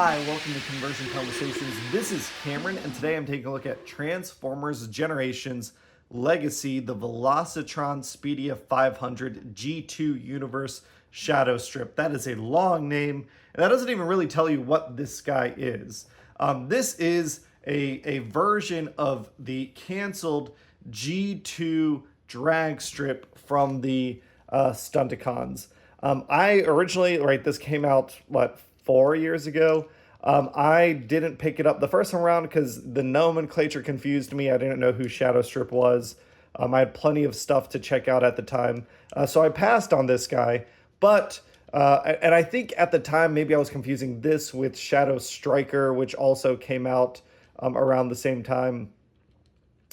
Hi, welcome to Conversion Conversations. This is Cameron, and today I'm taking a look at Transformers Generations Legacy, the Velocitron Speedia 500 G2 Universe Shadowstrip. That is a long name, and that doesn't even really tell you what this guy is. This is a version of the canceled G2 Dragstrip from the Stunticons. I originally, this came out, 4 years ago. I didn't pick it up the first time around because the nomenclature confused me. I didn't know who Shadowstrip was. I had plenty of stuff to check out at the time. So I passed on this guy. But, and I think at the time, maybe I was confusing this with Shadow Striker, which also came out around the same time.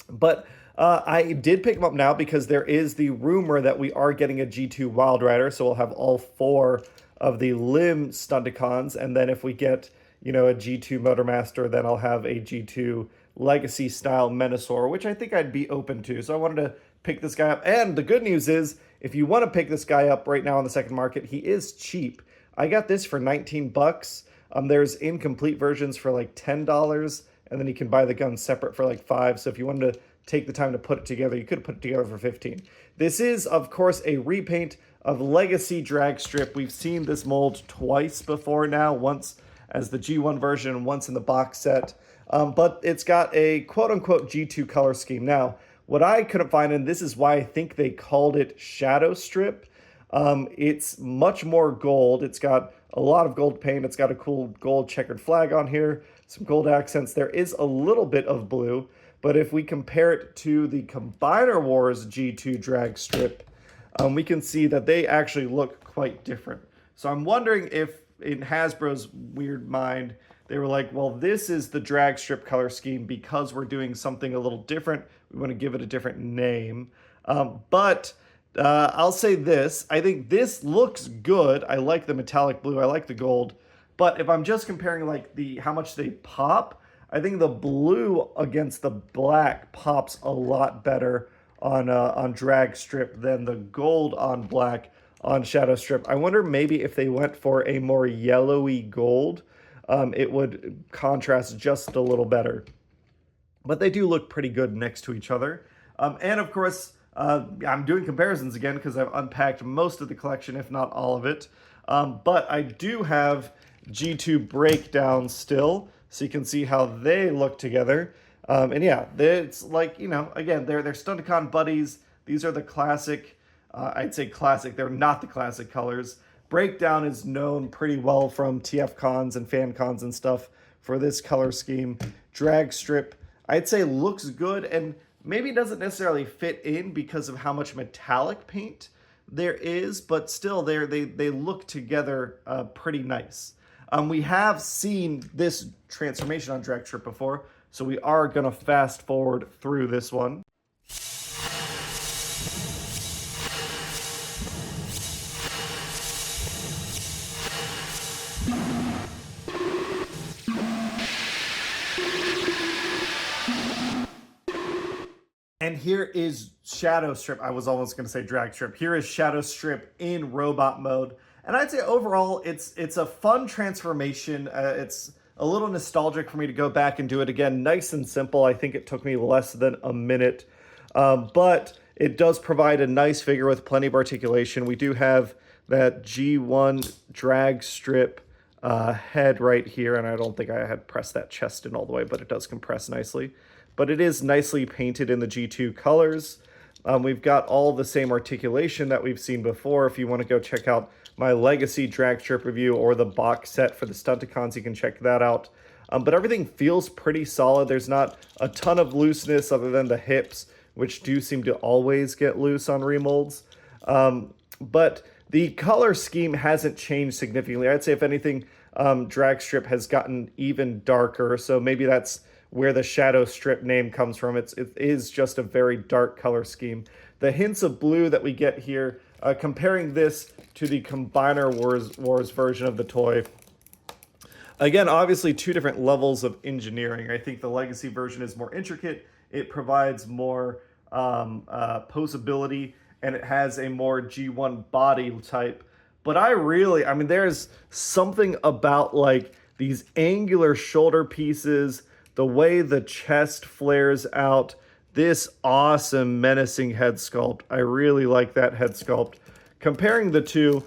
But I did pick him up now because there is the rumor that we are getting a G2 Wild Rider. So we'll have all 4 of the Limb Stunticons, and then if we get, a G2 Motormaster, then I'll have a G2 Legacy style Menasor, which I think I'd be open to. So I wanted to pick this guy up. And the good news is, if you want to pick this guy up right now on the second market, he is cheap. I got this for 19 bucks. There's incomplete versions for like $10, and then you can buy the gun separate for like $5. So if you wanted to take the time to put it together, you could put it together for 15. This is, of course, a repaint of Legacy Dragstrip. We've seen this mold twice before now, once as the G1 version and once in the box set. But it's got a quote-unquote G2 color scheme. Now, what I couldn't find, and this is why I think they called it Shadowstrip, it's much more gold. It's got a lot of gold paint. It's got a cool gold checkered flag on here, some gold accents. There is a little bit of blue, but if we compare it to the Combiner Wars G2 Dragstrip, we can see that they actually look quite different. So I'm wondering if in Hasbro's weird mind, they were like, well, this is the Dragstrip color scheme because we're doing something a little different. We want to give it a different name. But I'll say this. I think this looks good. I like the metallic blue. I like the gold. But if I'm just comparing how much they pop, I think the blue against the black pops a lot better on Dragstrip than the gold on black on Shadowstrip. I wonder maybe if they went for a more yellowy gold, it would contrast just a little better. But they do look pretty good next to each other. And of course, I'm doing comparisons again because I've unpacked most of the collection, if not all of it. But I do have G2 breakdowns still, so you can see how they look together. And yeah, it's like, again, they're Stunticon buddies. These are the classic, I'd say classic. They're not the classic colors. Breakdown is known pretty well from TF cons and fan cons and stuff for this color scheme. Dragstrip, I'd say looks good and maybe doesn't necessarily fit in because of how much metallic paint there is, but still they look together pretty nice. We have seen this transformation on Dragstrip before, so we are going to fast forward through this one. And here is Shadowstrip. I was almost going to say Dragstrip. Here is Shadowstrip in robot mode. And I'd say overall, it's a fun transformation. It's a little nostalgic for me to go back and do it again. Nice and simple. I think it took me less than a minute. But it does provide a nice figure with plenty of articulation. We do have that G1 Dragstrip head right here. And I don't think I had pressed that chest in all the way, but it does compress nicely. But it is nicely painted in the G2 colors. We've got all the same articulation that we've seen before. If you want to go check out my Legacy Dragstrip review or the box set for the Stunticons, you can check that out. But everything feels pretty solid. There's not a ton of looseness other than the hips, which do seem to always get loose on remolds. But the color scheme hasn't changed significantly. I'd say, if anything, Dragstrip has gotten even darker. So maybe that's where the Shadowstrip name comes from. It is just a very dark color scheme. The hints of blue that we get here, comparing this to the Combiner Wars version of the toy. Again, obviously 2 different levels of engineering. I think the Legacy version is more intricate. It provides more posability, and it has a more G1 body type. But I mean, there's something about these angular shoulder pieces, the way the chest flares out, this awesome menacing head sculpt. I really like that head sculpt. Comparing the two,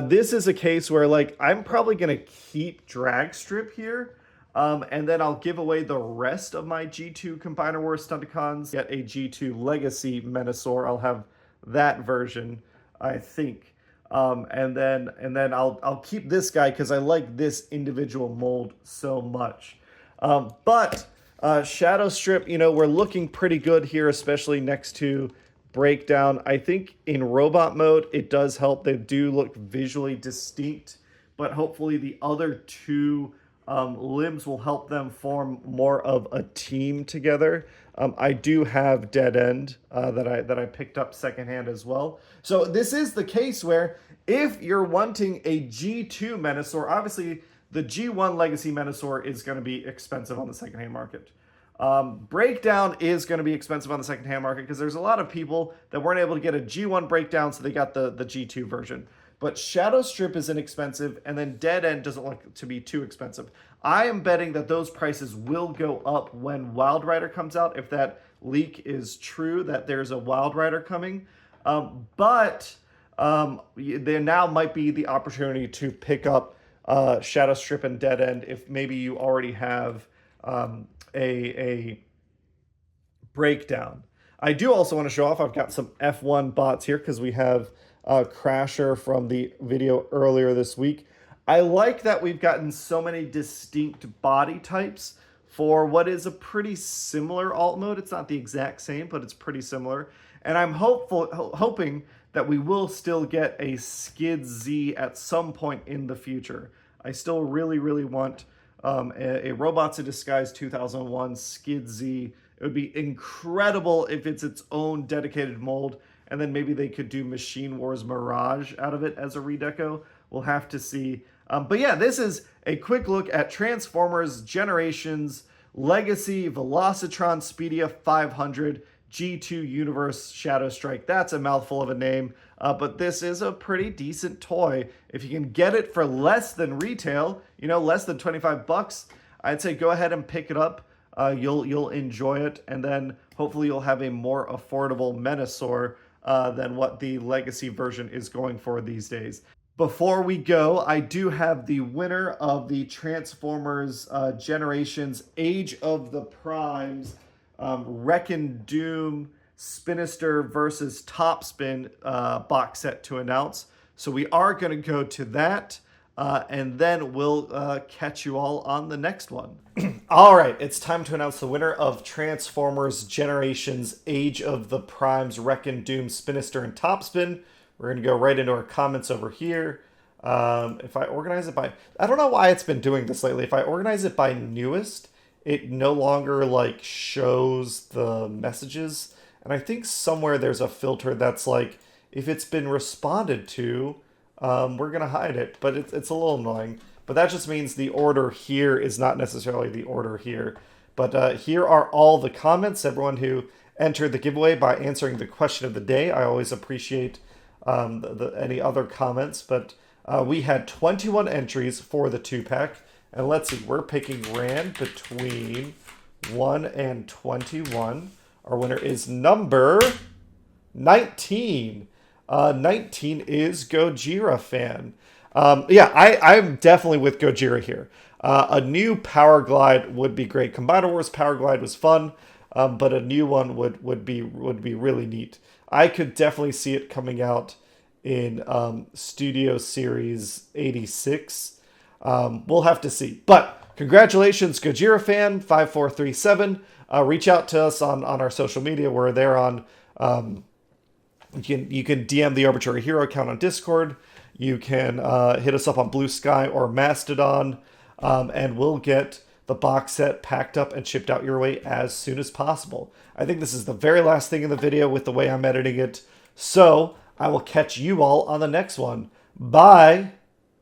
this is a case where like I'm probably gonna keep Dragstrip here, and then I'll give away the rest of my G2 Combiner Wars Stunticons. Get a G2 Legacy Menasor. I'll have that version, I think. And then I'll keep this guy because I like this individual mold so much. But Shadowstrip, you know, we're looking pretty good here, especially next to Breakdown. I think in robot mode, it does help. They do look visually distinct, but hopefully the other two limbs will help them form more of a team together. I do have Dead End that I picked up secondhand as well. So this is the case where if you're wanting a G2 Menasor, obviously the G1 Legacy Menasor is going to be expensive on the secondhand market. Breakdown is going to be expensive on the secondhand market because there's a lot of people that weren't able to get a G1 Breakdown, so they got the G2 version. But Shadowstrip is inexpensive, and then Dead End doesn't look to be too expensive. I am betting that those prices will go up when Wild Rider comes out, if that leak is true, that there's a Wild Rider coming. But there now might be the opportunity to pick up Shadowstrip and Dead End if maybe you already have a Breakdown. I do also want to show off, I've got some F1 bots here because we have Crasher from the video earlier this week. I like that we've gotten so many distinct body types for what is a pretty similar alt mode. It's not the exact same, but it's pretty similar. And I'm hoping that we will still get a Skid Z at some point in the future. I still really, really want a Robots in Disguise 2001 Skid Z. It would be incredible if it's its own dedicated mold, and then maybe they could do Machine Wars Mirage out of it as a redeco. We'll have to see. But yeah, this is a quick look at Transformers Generations Legacy Velocitron Speedia 500 G2 Universe Shadowstrip. That's a mouthful of a name, but this is a pretty decent toy. If you can get it for less than retail, you know, less than 25 bucks, I'd say go ahead and pick it up. You'll enjoy it, and then hopefully you'll have a more affordable Menasor than what the Legacy version is going for these days. Before we go, I do have the winner of the Transformers Generations Age of the Primes Reckon Doom Spinister versus Topspin box set to announce. So we are going to go to that, and then we'll catch you all on the next one. All right, it's time to announce the winner of Transformers Generations Age of the Primes Reckon Doom Spinister and Topspin. We're going to go right into our comments over here. If I organize it by... I don't know why it's been doing this lately. If I organize it by newest, it no longer like shows the messages. And I think somewhere there's a filter that's like, if it's been responded to, we're going to hide it. But it's a little annoying. But that just means the order here is not necessarily the order here. But here are all the comments. Everyone who entered the giveaway by answering the question of the day. I always appreciate any other comments, but we had 21 entries for the 2-pack, and let's see, we're picking Rand between 1 and 21. Our winner is number 19. 19 is Gojira fan. Yeah, I'm definitely with Gojira here. A new Power Glide would be great. Combiner Wars Power Glide was fun, but a new one would be really neat. I could definitely see it coming out in Studio Series 86. We'll have to see. But congratulations, Gojira fan 5437. Reach out to us on our social media. We're there on. You can DM the Arbitrary Hero account on Discord. You can hit us up on Blue Sky or Mastodon, and we'll get the box set packed up and shipped out your way as soon as possible. I think this is the very last thing in the video with the way I'm editing it. So I will catch you all on the next one. Bye!